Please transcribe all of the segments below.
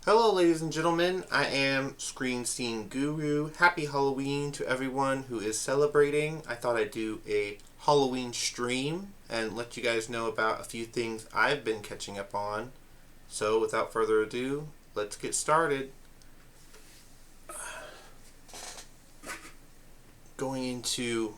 Hello ladies and gentlemen, I am Screen Scene Guru. Happy Halloween to everyone who is celebrating. I thought I'd do a Halloween stream and let you guys know about a few things I've been catching up on. So without further ado, let's get started. Going into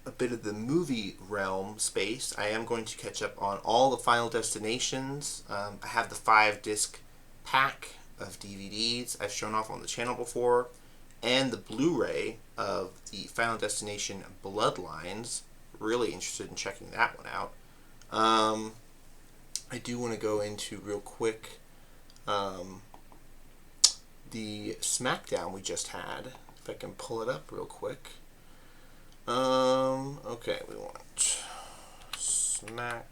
a bit of the movie realm space, I am going to catch up on all the Final Destinations. I have the 5-disc pack of DVDs I've shown off on the channel before, and the Blu-ray of the Final Destination Bloodlines. Really interested in checking that one out. I do want to go into real quick the Smackdown we just had. If I can pull it up real quick. Okay, we want Smackdown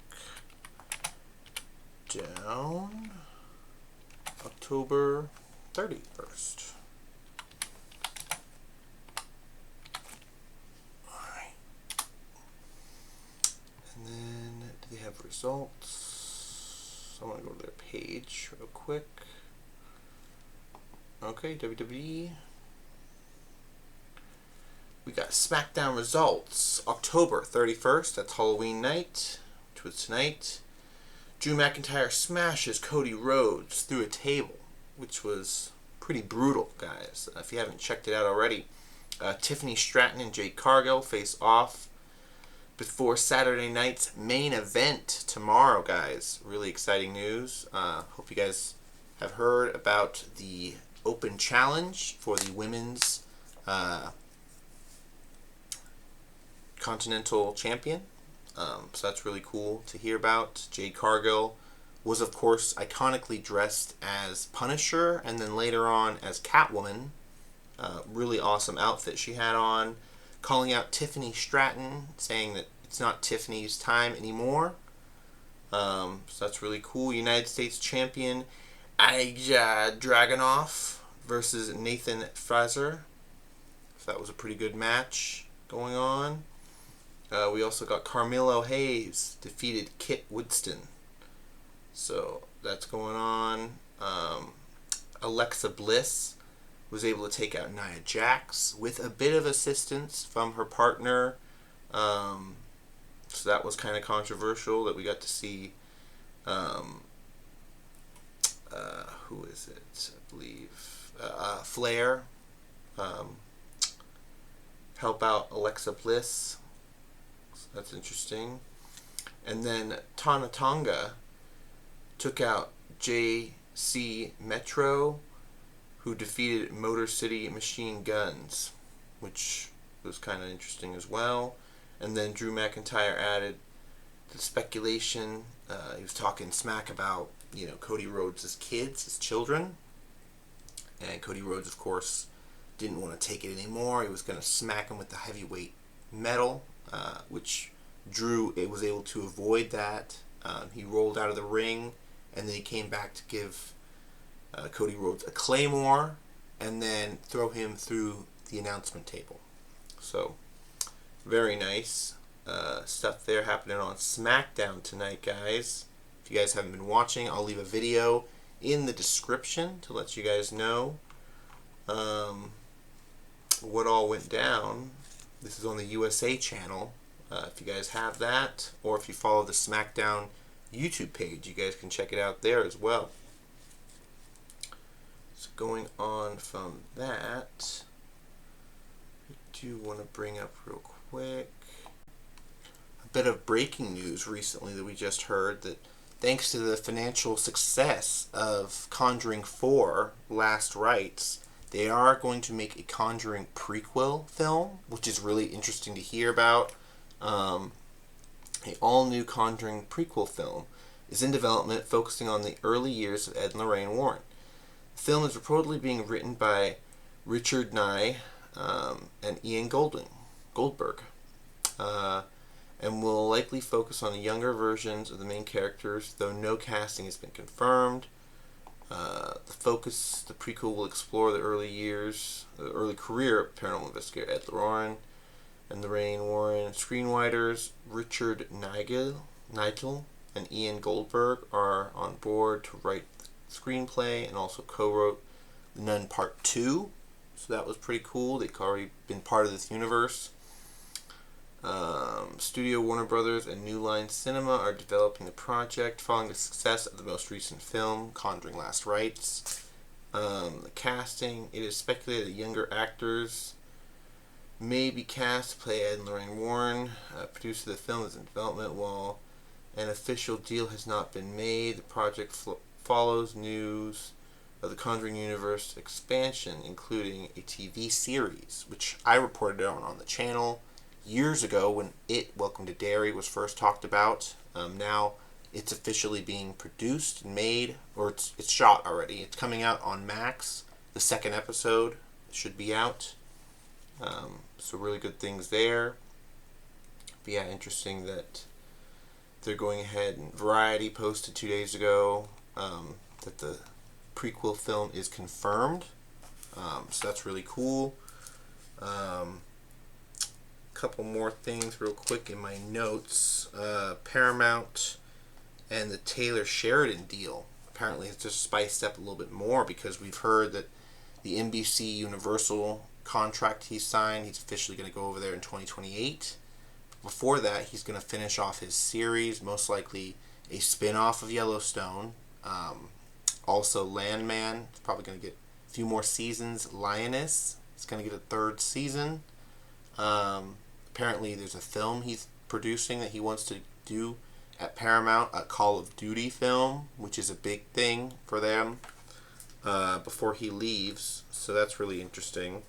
October 31st. Alright. And then, do they have results? I want to go to their page real quick. Okay, WWE. We got Smackdown results. October 31st, that's Halloween night, which was tonight. Drew McIntyre smashes Cody Rhodes through a table, which was pretty brutal, guys. If you haven't checked it out already. Tiffany Stratton and Jade Cargill face off before Saturday night's main event tomorrow, guys. Really exciting news. Hope you guys have heard about the open challenge for the women's Continental Champion. So that's really cool to hear about. Jade Cargill was, of course, iconically dressed as Punisher and then later on as Catwoman. Really awesome outfit she had on. Calling out Tiffany Stratton, saying that it's not Tiffany's time anymore. So that's really cool. United States Champion Ilja Dragunov versus Nathan Frazer. So that was a pretty good match going on. We also got Carmelo Hayes defeated Kit Woodston. So that's going on. Alexa Bliss was able to take out Nia Jax with a bit of assistance from her partner. So that was kind of controversial that we got to see. Who is it? I believe Flair help out Alexa Bliss. That's interesting. And then Tana Tonga took out JC Metro, who defeated Motor City Machine Guns, which was kind of interesting as well. And then Drew McIntyre added the speculation. He was talking smack about, Cody Rhodes' kids, his children. And Cody Rhodes, of course, didn't want to take it anymore. He was going to smack him with the heavyweight metal, which Drew was able to avoid that. He rolled out of the ring, and then he came back to give Cody Rhodes a claymore, and then throw him through the announcement table. So, very nice stuff there happening on Smackdown tonight, guys. If you guys haven't been watching, I'll leave a video in the description to let you guys know what all went down. This is on the USA channel. If you guys have that, or if you follow the Smackdown YouTube page, you guys can check it out there as well. So going on from that, I do want to bring up real quick a bit of breaking news recently that we just heard, that thanks to the financial success of Conjuring 4 Last Rites, they are going to make a Conjuring prequel film, which is really interesting to hear about. An all-new Conjuring prequel film is in development, focusing on the early years of Ed and Lorraine Warren. The film is reportedly being written by Richard Nye and Ian Goldberg, and will likely focus on the younger versions of the main characters, though no casting has been confirmed. The prequel will explore the early career of paranormal investigator Ed Warren and Lorraine Warren. Screenwriters Richard Nigel and Ian Goldberg are on board to write screenplay and also co-wrote The Nun Part 2. So that was pretty cool. They've already been part of this universe. Studio Warner Brothers and New Line Cinema are developing the project following the success of the most recent film, Conjuring Last Rites. The casting, it is speculated that younger actors may be cast to play Ed and Lorraine Warren. Producer of the film is in development while an official deal has not been made. The project follows news of the Conjuring universe expansion, including a TV series, which I reported on the channel years ago when Welcome to Derry was first talked about. Now it's officially being produced and made, or it's shot already. It's coming out on Max. The second episode should be out. So really good things there. But yeah, interesting that they're going ahead, and Variety posted 2 days ago that the prequel film is confirmed. So that's really cool. Couple more things real quick in my notes. Paramount and the Taylor Sheridan deal apparently has just spiced up a little bit more, because we've heard that the NBC Universal contract he signed, he's officially going to go over there in 2028. Before that, he's going to finish off his series, most likely a spin-off of Yellowstone. Also Landman, it's probably going to get a few more seasons. Lioness, it's going to get a third season. Apparently there's a film he's producing that he wants to do at Paramount, a Call of Duty film, which is a big thing for them before he leaves. So that's really interesting.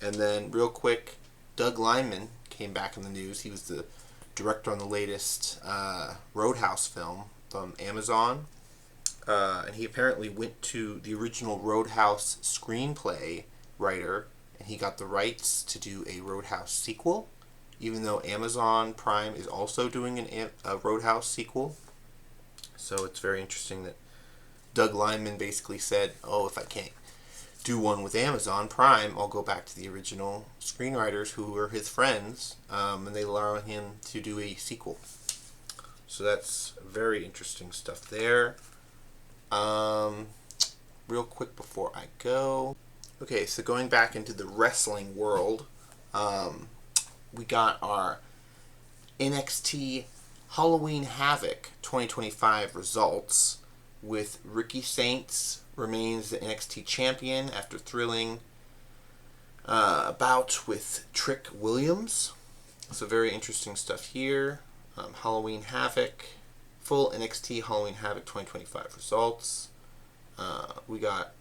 And then real quick, Doug Liman came back in the news. He was the director on the latest Roadhouse film from Amazon. And he apparently went to the original Roadhouse screenplay writer, and he got the rights to do a Roadhouse sequel, even though Amazon Prime is also doing a Roadhouse sequel. So it's very interesting that Doug Liman basically said, if I can't do one with Amazon Prime, I'll go back to the original screenwriters who were his friends, and they allow him to do a sequel. So that's very interesting stuff there. Real quick before I go. Okay, so going back into the wrestling world, we got our NXT Halloween Havoc 2025 results, with Ricky Saints remains the NXT champion after thrilling bout with Trick Williams. So very interesting stuff here. Halloween Havoc, full NXT Halloween Havoc 2025 results. We got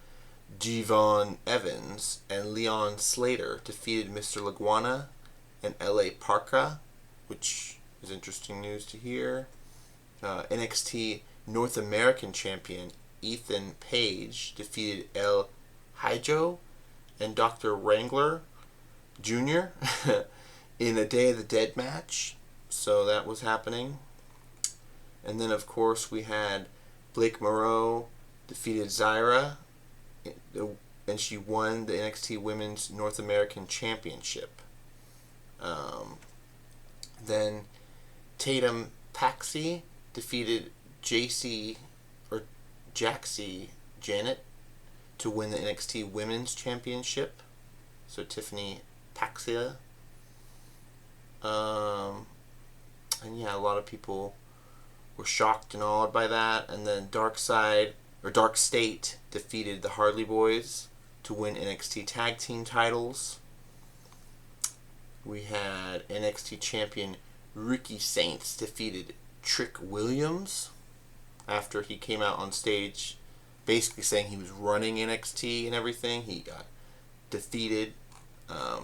Devon Evans and Leon Slater defeated Mr. Laguana and LA Parka, which is interesting news to hear. NXT North American champion Ethan Page defeated El Hijo and Dr. Wrangler Jr. in a Day of the Dead match. So that was happening. And then, of course, we had Blake Moreau defeated Zyra, and she won the NXT Women's North American Championship. Then Tatum Paxi defeated Jaxie Janet to win the NXT Women's Championship. So Tiffany Paxia. And yeah, a lot of people were shocked and awed by that. And then Dark State defeated the Harley Boys to win NXT Tag Team titles. We had NXT champion Ricky Saints defeated Trick Williams after he came out on stage basically saying he was running NXT and everything. He got defeated. I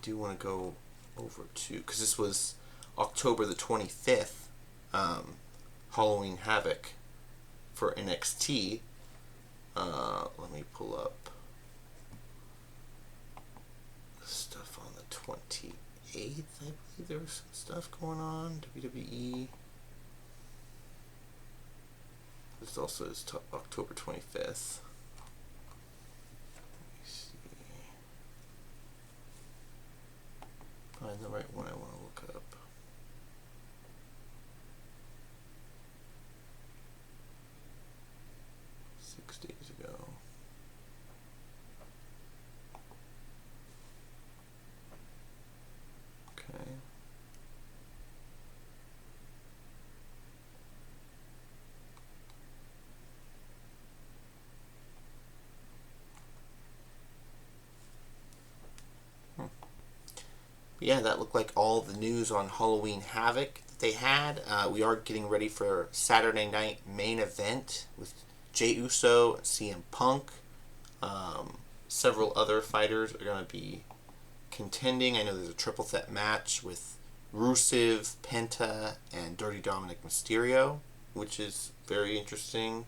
do want to go over to, because this was October the 25th, Halloween Havoc for NXT. Let me pull up stuff on the 28th. I believe there was some stuff going on. WWE. This also is October 25th. Let me see. Find the right one I want to look up. But yeah, that looked like all the news on Halloween Havoc that they had. We are getting ready for Saturday night main event with Jey Uso, CM Punk. Several other fighters are going to be contending. I know there's a triple threat match with Rusev, Penta, and Dirty Dominic Mysterio, which is very interesting.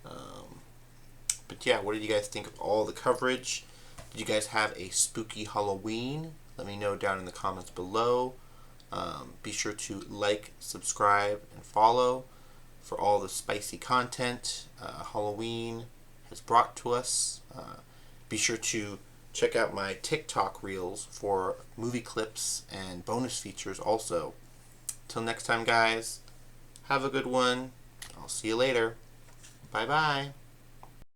But yeah, what did you guys think of all the coverage? Did you guys have a spooky Halloween? Let me know down in the comments below. Be sure to like, subscribe, and follow for all the spicy content Halloween has brought to us. Be sure to check out my TikTok reels for movie clips and bonus features also. Till next time, guys, have a good one. I'll see you later. Bye-bye.